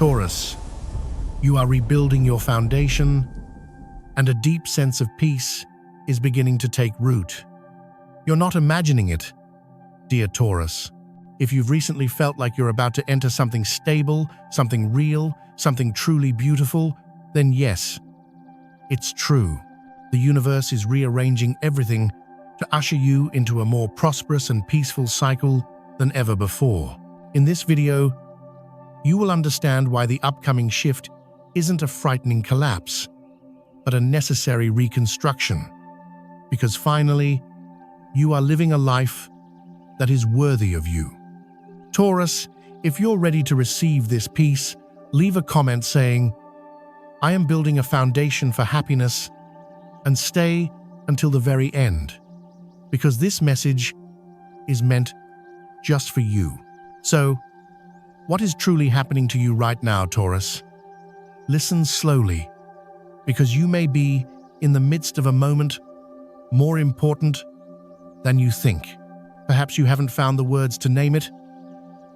Taurus, you are rebuilding your foundation, and a deep sense of peace is beginning to take root. You're not imagining it, dear Taurus. If you've recently felt like you're about to enter something stable, something real, something truly beautiful, then yes, it's true. The universe is rearranging everything to usher you into a more prosperous and peaceful cycle than ever before. In this video, you will understand why the upcoming shift isn't a frightening collapse, but a necessary reconstruction. Because finally, you are living a life that is worthy of you. Taurus, if you're ready to receive this peace, leave a comment saying, "I am building a foundation for happiness," and stay until the very end, because this message is meant just for you. So, what is truly happening to you right now, Taurus? Listen slowly, because you may be in the midst of a moment more important than you think. Perhaps you haven't found the words to name it,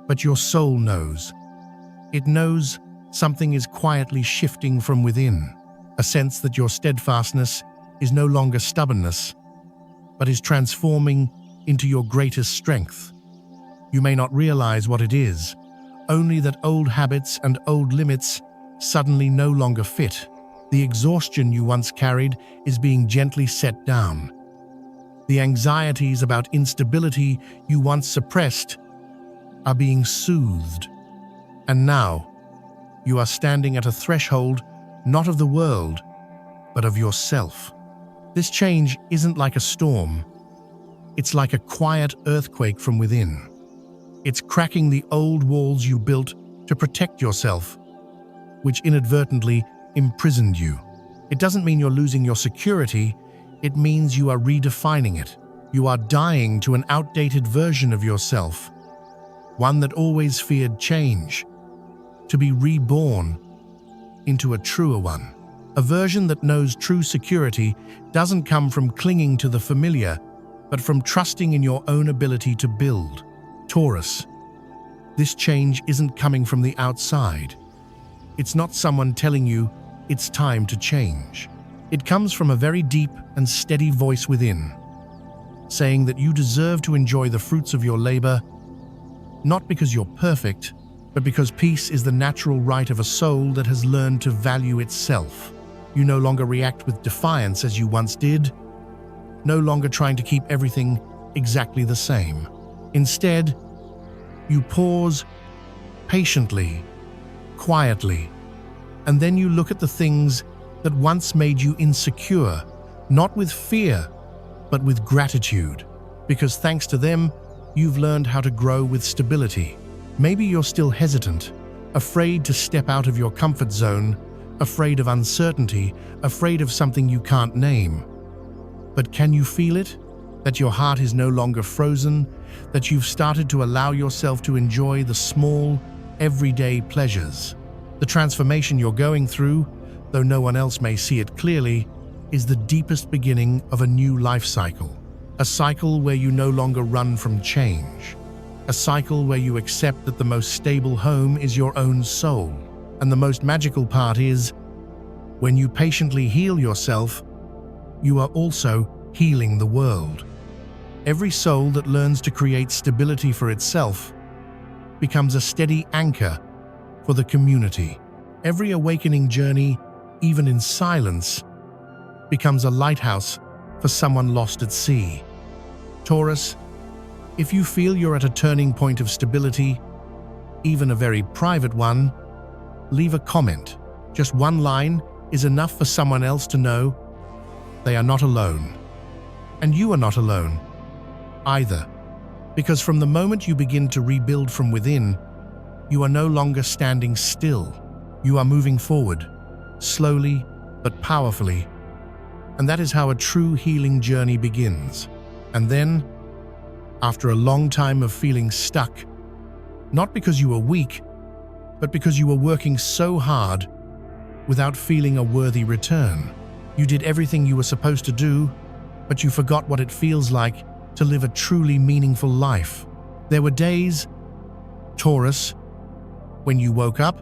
but your soul knows. It knows something is quietly shifting from within, a sense that your steadfastness is no longer stubbornness, but is transforming into your greatest strength. You may not realize what it is, only that old habits and old limits suddenly no longer fit. The exhaustion you once carried is being gently set down. The anxieties about instability you once suppressed are being soothed. And now, you are standing at a threshold not of the world, but of yourself. This change isn't like a storm. It's like a quiet earthquake from within. It's cracking the old walls you built to protect yourself, which inadvertently imprisoned you. It doesn't mean you're losing your security. It means you are redefining it. You are dying to an outdated version of yourself, one that always feared change, to be reborn into a truer one. A version that knows true security doesn't come from clinging to the familiar, but from trusting in your own ability to build. Taurus, this change isn't coming from the outside. It's not someone telling you it's time to change. It comes from a very deep and steady voice within, saying that you deserve to enjoy the fruits of your labor, not because you're perfect, but because peace is the natural right of a soul that has learned to value itself. You no longer react with defiance as you once did, no longer trying to keep everything exactly the same. Instead, you pause patiently, quietly, and then you look at the things that once made you insecure, not with fear, but with gratitude, because thanks to them, you've learned how to grow with stability. Maybe you're still hesitant, afraid to step out of your comfort zone, afraid of uncertainty, afraid of something you can't name. But can you feel it? That your heart is no longer frozen, that you've started to allow yourself to enjoy the small, everyday pleasures. The transformation you're going through, though no one else may see it clearly, is the deepest beginning of a new life cycle. A cycle where you no longer run from change. A cycle where you accept that the most stable home is your own soul. And the most magical part is, when you patiently heal yourself, you are also healing the world. Every soul that learns to create stability for itself becomes a steady anchor for the community. Every awakening journey, even in silence, becomes a lighthouse for someone lost at sea. Taurus, if you feel you're at a turning point of stability, even a very private one, leave a comment. Just one line is enough for someone else to know they are not alone. And you are not alone either, because from the moment you begin to rebuild from within, you are no longer standing still. You are moving forward, slowly but powerfully, and that is how a true healing journey begins. And then, after a long time of feeling stuck, not because you were weak, but because you were working so hard without feeling a worthy return. You did everything you were supposed to do, but you forgot what it feels like to live a truly meaningful life. There were days, Taurus, when you woke up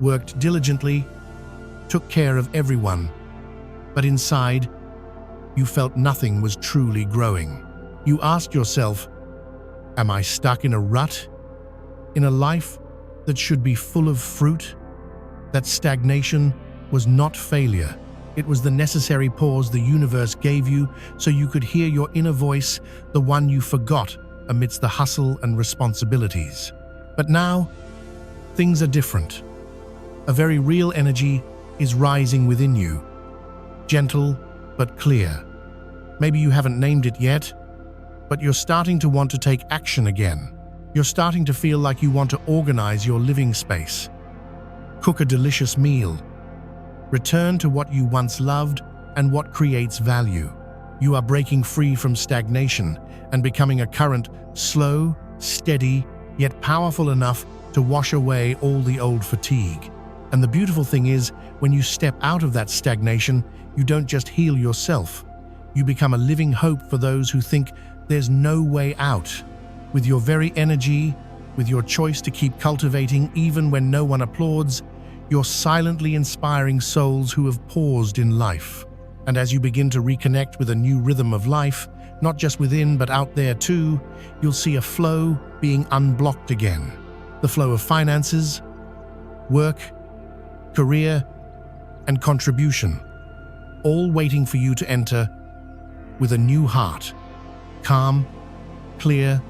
worked diligently, took care of everyone, but inside, you felt nothing was truly growing. You asked yourself, am I stuck in a rut? In a life that should be full of fruit? That stagnation was not failure. It was the necessary pause the universe gave you so you could hear your inner voice, the one you forgot amidst the hustle and responsibilities. But now, things are different. A very real energy is rising within you, gentle but clear. Maybe you haven't named it yet, but you're starting to want to take action again. You're starting to feel like you want to organize your living space, cook a delicious meal, return to what you once loved and what creates value. You are breaking free from stagnation and becoming a current, slow, steady, yet powerful enough to wash away all the old fatigue. And the beautiful thing is, when you step out of that stagnation, you don't just heal yourself. You become a living hope for those who think there's no way out. With your very energy, with your choice to keep cultivating even when no one applauds, you're silently inspiring souls who have paused in life. And as you begin to reconnect with a new rhythm of life, not just within but out there too, you'll see a flow being unblocked again. The flow of finances, work, career, and contribution, all waiting for you to enter with a new heart, calm, clear,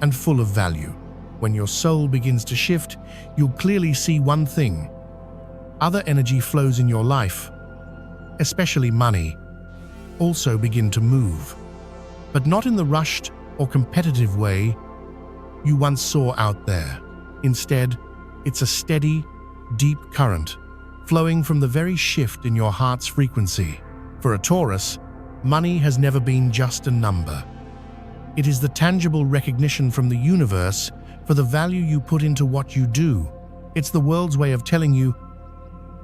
and full of value. When your soul begins to shift, you'll clearly see one thing. Other energy flows in your life, especially money, also begin to move, but not in the rushed or competitive way you once saw out there. Instead, it's a steady, deep current flowing from the very shift in your heart's frequency. For a Taurus, money has never been just a number. It is the tangible recognition from the universe for the value you put into what you do. It's the world's way of telling you,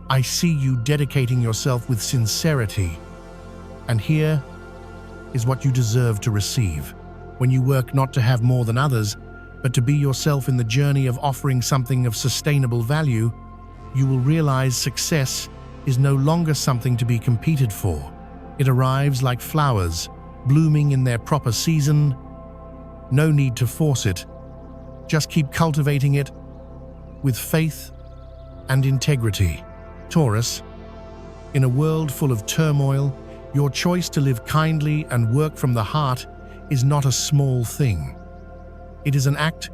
I see you dedicating yourself with sincerity, and here is what you deserve to receive. When you work not to have more than others, but to be yourself in the journey of offering something of sustainable value, you will realize success is no longer something to be competed for. It arrives like flowers, blooming in their proper season. No need to force it. Just keep cultivating it with faith and integrity. Taurus, in a world full of turmoil, your choice to live kindly and work from the heart is not a small thing. It is an act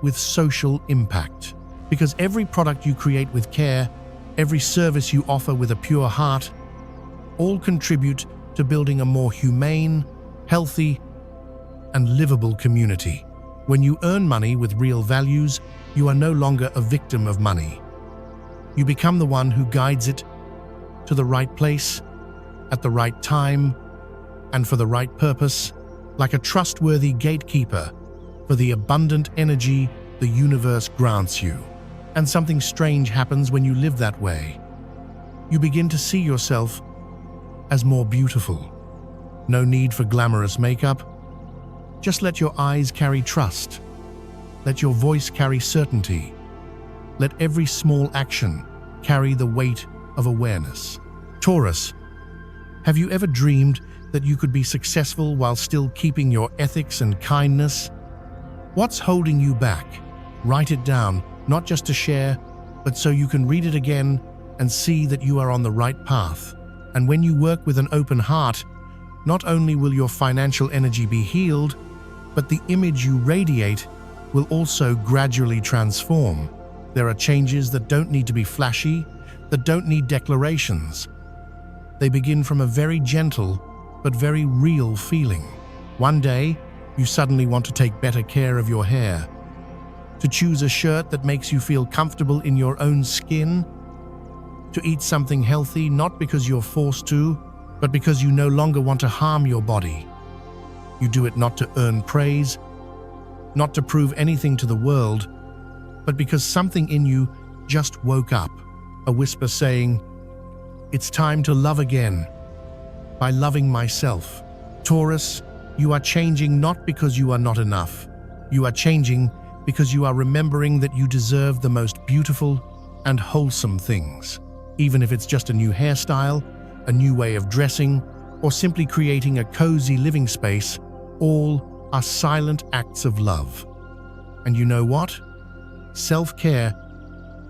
with social impact, because every product you create with care, every service you offer with a pure heart, all contribute to building a more humane, healthy, and livable community. When you earn money with real values, you are no longer a victim of money. You become the one who guides it to the right place, at the right time, and for the right purpose, like a trustworthy gatekeeper for the abundant energy the universe grants you. And something strange happens when you live that way. You begin to see yourself as more beautiful. No need for glamorous makeup. Just let your eyes carry trust. Let your voice carry certainty. Let every small action carry the weight of awareness. Taurus, have you ever dreamed that you could be successful while still keeping your ethics and kindness? What's holding you back? Write it down, not just to share, but so you can read it again and see that you are on the right path. And when you work with an open heart, not only will your financial energy be healed, but the image you radiate will also gradually transform. There are changes that don't need to be flashy, that don't need declarations. They begin from a very gentle but very real feeling. One day, you suddenly want to take better care of your hair, to choose a shirt that makes you feel comfortable in your own skin, to eat something healthy not because you're forced to, but because you no longer want to harm your body. You do it not to earn praise, not to prove anything to the world, but because something in you just woke up, a whisper saying, "It's time to love again, by loving myself." Taurus, you are changing not because you are not enough. You are changing because you are remembering that you deserve the most beautiful and wholesome things. Even if it's just a new hairstyle, a new way of dressing, or simply creating a cozy living space, all are silent acts of love. And you know what? Self-care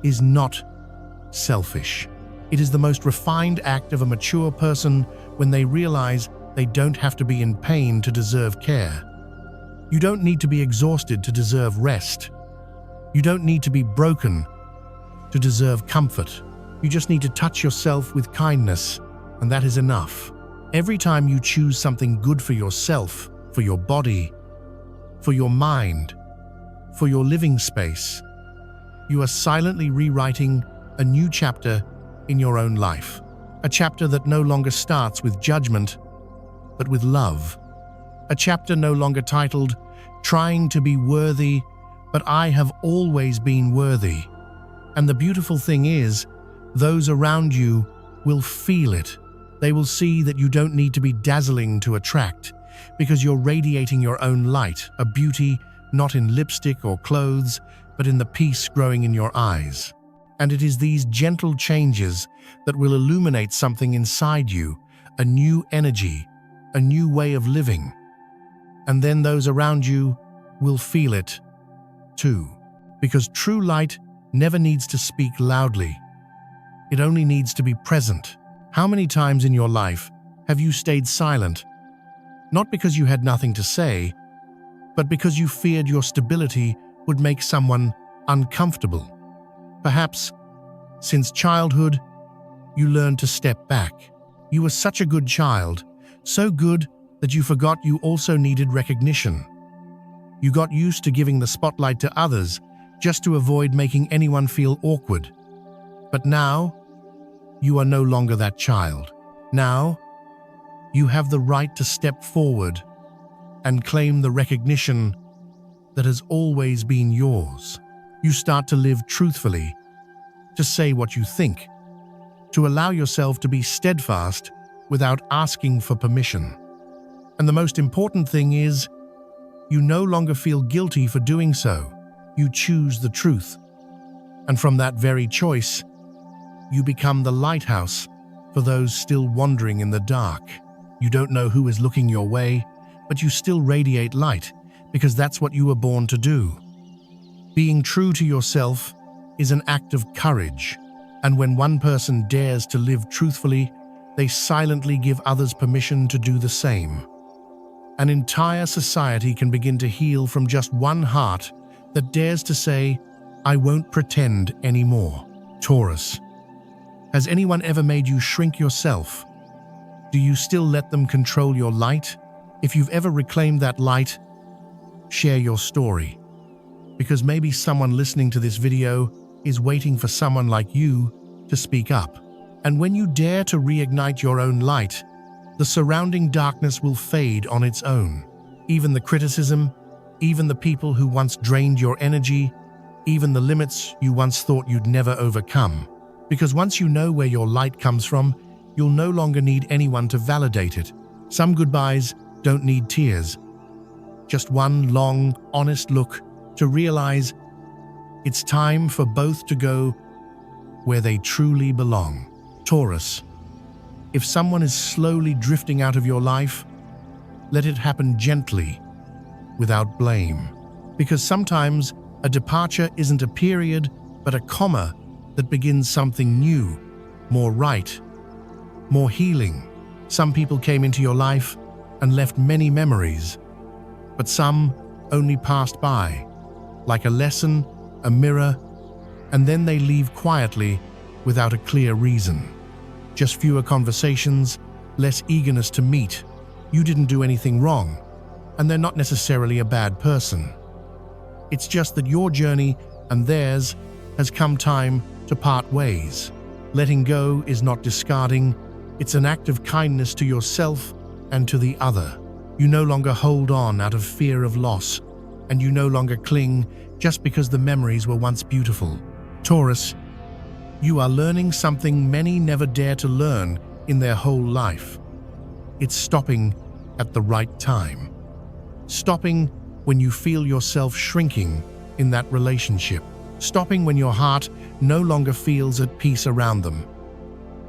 is not selfish. It is the most refined act of a mature person when they realize they don't have to be in pain to deserve care. You don't need to be exhausted to deserve rest. You don't need to be broken to deserve comfort. You just need to touch yourself with kindness, and that is enough. Every time you choose something good for yourself, for your body, for your mind, for your living space, you are silently rewriting a new chapter in your own life. A chapter that no longer starts with judgment, but with love. A chapter no longer titled, "Trying to be worthy, but I have always been worthy." And the beautiful thing is, those around you will feel it. They will see that you don't need to be dazzling to attract, because you're radiating your own light, a beauty not in lipstick or clothes, but in the peace growing in your eyes. And it is these gentle changes that will illuminate something inside you, a new energy, a new way of living. And then those around you will feel it too. Because true light never needs to speak loudly. It only needs to be present. How many times in your life have you stayed silent? Not because you had nothing to say, but because you feared your stability would make someone uncomfortable. Perhaps, since childhood, you learned to step back. You were such a good child, so good that you forgot you also needed recognition. You got used to giving the spotlight to others just to avoid making anyone feel awkward. But now, you are no longer that child. Now, you have the right to step forward and claim the recognition that has always been yours. You start to live truthfully, to say what you think, to allow yourself to be steadfast without asking for permission. And the most important thing is, you no longer feel guilty for doing so. You choose the truth. And from that very choice, you become the lighthouse for those still wandering in the dark. You don't know who is looking your way, but you still radiate light because that's what you were born to do. Being true to yourself is an act of courage, and when one person dares to live truthfully, they silently give others permission to do the same. An entire society can begin to heal from just one heart that dares to say, "I won't pretend anymore." Taurus, has anyone ever made you shrink yourself? Do you still let them control your light? If you've ever reclaimed that light, share your story. Because maybe someone listening to this video is waiting for someone like you to speak up. And when you dare to reignite your own light, the surrounding darkness will fade on its own. Even the criticism, even the people who once drained your energy, even the limits you once thought you'd never overcome. Because once you know where your light comes from, you'll no longer need anyone to validate it. Some goodbyes don't need tears. Just one long, honest look to realize it's time for both to go where they truly belong. Taurus, if someone is slowly drifting out of your life, let it happen gently, without blame. Because sometimes a departure isn't a period, but a comma that begins something new, more right, more healing. Some people came into your life and left many memories, but some only passed by, like a lesson, a mirror, and then they leave quietly without a clear reason. Just fewer conversations, less eagerness to meet. You didn't do anything wrong, and they're not necessarily a bad person. It's just that your journey and theirs has come time to part ways. Letting go is not discarding, it's an act of kindness to yourself and to the other. You no longer hold on out of fear of loss, and you no longer cling just because the memories were once beautiful. Taurus, you are learning something many never dare to learn in their whole life. It's stopping at the right time. Stopping when you feel yourself shrinking in that relationship. Stopping when your heart no longer feels at peace around them.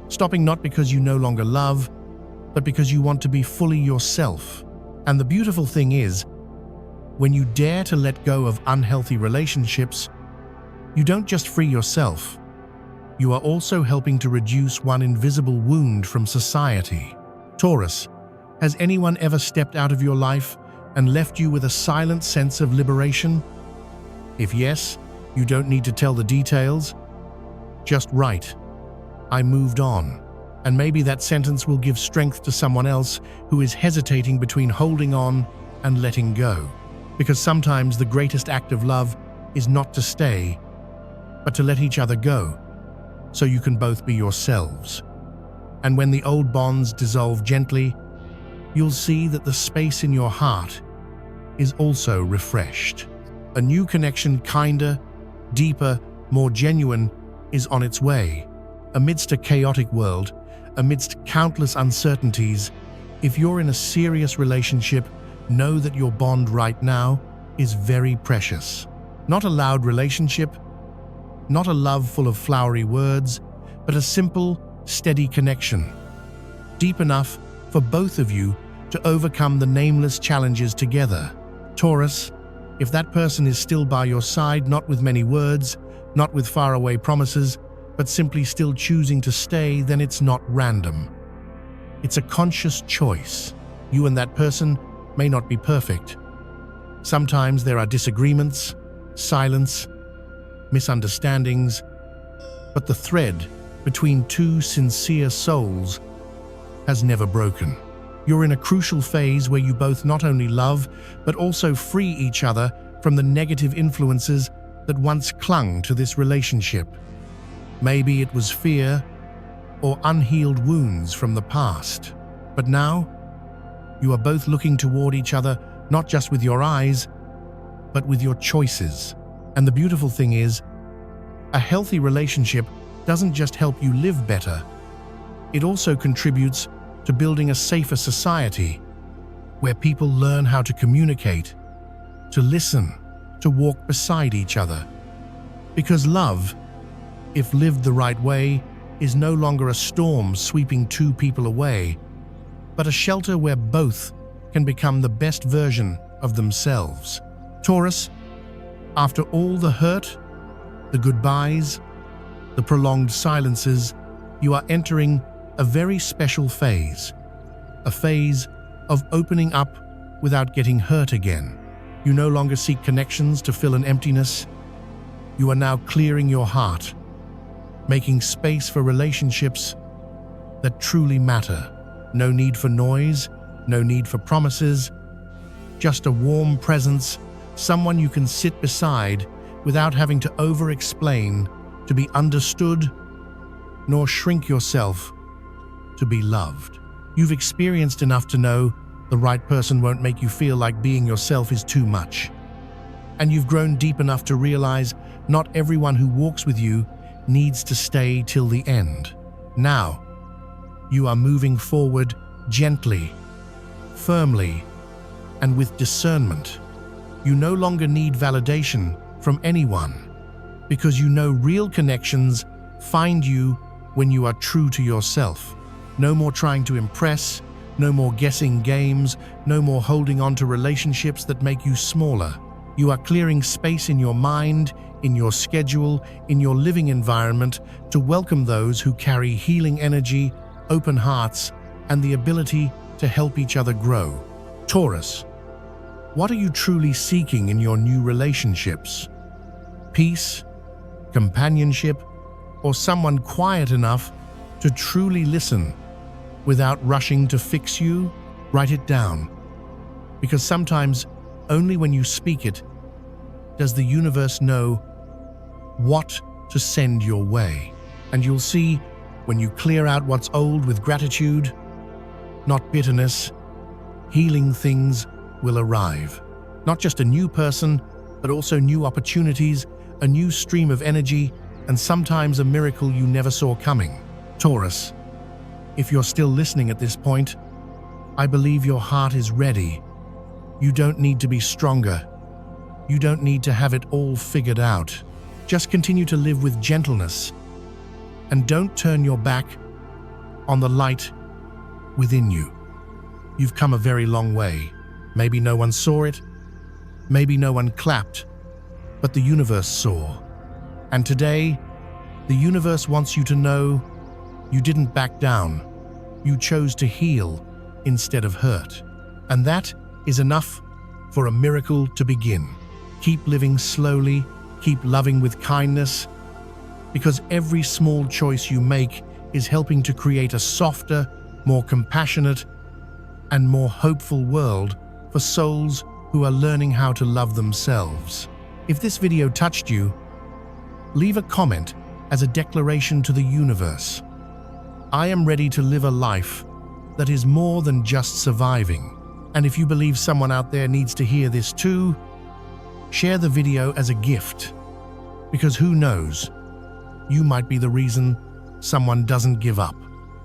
Stopping not because you no longer love, but because you want to be fully yourself. And the beautiful thing is, when you dare to let go of unhealthy relationships, you don't just free yourself, you are also helping to reduce one invisible wound from society. Taurus, has anyone ever stepped out of your life and left you with a silent sense of liberation? If yes, you don't need to tell the details. Just write, "I moved on." And maybe that sentence will give strength to someone else who is hesitating between holding on and letting go. Because sometimes the greatest act of love is not to stay, but to let each other go, so you can both be yourselves. And when the old bonds dissolve gently, you'll see that the space in your heart is also refreshed. A new connection, kinder, deeper, more genuine, is on its way. Amidst a chaotic world, amidst countless uncertainties, if you're in a serious relationship, know that your bond right now is very precious. Not a loud relationship, not a love full of flowery words, but a simple, steady connection. Deep enough for both of you to overcome the nameless challenges together. Taurus, if that person is still by your side, not with many words, not with faraway promises, but simply still choosing to stay, then it's not random. It's a conscious choice. You and that person may not be perfect. Sometimes there are disagreements, silence, misunderstandings, but the thread between two sincere souls has never broken. You're in a crucial phase where you both not only love, but also free each other from the negative influences that once clung to this relationship. Maybe it was fear or unhealed wounds from the past. But now, you are both looking toward each other, not just with your eyes, but with your choices. And the beautiful thing is, a healthy relationship doesn't just help you live better, it also contributes to building a safer society where people learn how to communicate, to listen, to walk beside each other. Because love, if lived the right way, is no longer a storm sweeping two people away, but a shelter where both can become the best version of themselves. Taurus, after all the hurt, the goodbyes, the prolonged silences, you are entering a very special phase. A phase of opening up without getting hurt again. You no longer seek connections to fill an emptiness. You are now clearing your heart, making space for relationships that truly matter. No need for noise, no need for promises, just a warm presence, someone you can sit beside without having to over-explain, to be understood, nor shrink yourself to be loved. You've experienced enough to know the right person won't make you feel like being yourself is too much. And you've grown deep enough to realize not everyone who walks with you needs to stay till the end. Now, you are moving forward gently, firmly, and with discernment. You no longer need validation from anyone, because you know real connections find you when you are true to yourself. No more trying to impress, no more guessing games, no more holding on to relationships that make you smaller. You are clearing space in your mind, in your schedule, in your living environment to welcome those who carry healing energy, open hearts, and the ability to help each other grow. Taurus, what are you truly seeking in your new relationships? Peace, companionship, or someone quiet enough to truly listen without rushing to fix you? Write it down, because sometimes only when you speak it does the universe know what to send your way. And you'll see, when you clear out what's old with gratitude, not bitterness, healing things will arrive. Not just a new person, but also new opportunities, a new stream of energy, and sometimes a miracle you never saw coming. Taurus, if you're still listening at this point, I believe your heart is ready. You don't need to be stronger. You don't need to have it all figured out. Just continue to live with gentleness and don't turn your back on the light within you. You've come a very long way. Maybe no one saw it, maybe no one clapped, but the universe saw. And today, the universe wants you to know you didn't back down. You chose to heal instead of hurt. And that is enough for a miracle to begin. Keep living slowly, keep loving with kindness, because every small choice you make is helping to create a softer, more compassionate, and more hopeful world for souls who are learning how to love themselves. If this video touched you, leave a comment as a declaration to the universe. I am ready to live a life that is more than just surviving. And if you believe someone out there needs to hear this too, share the video as a gift. Because who knows, you might be the reason someone doesn't give up.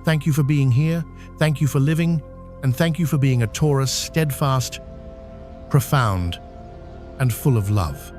Thank you for being here, thank you for living, and thank you for being a Taurus, steadfast, profound, and full of love.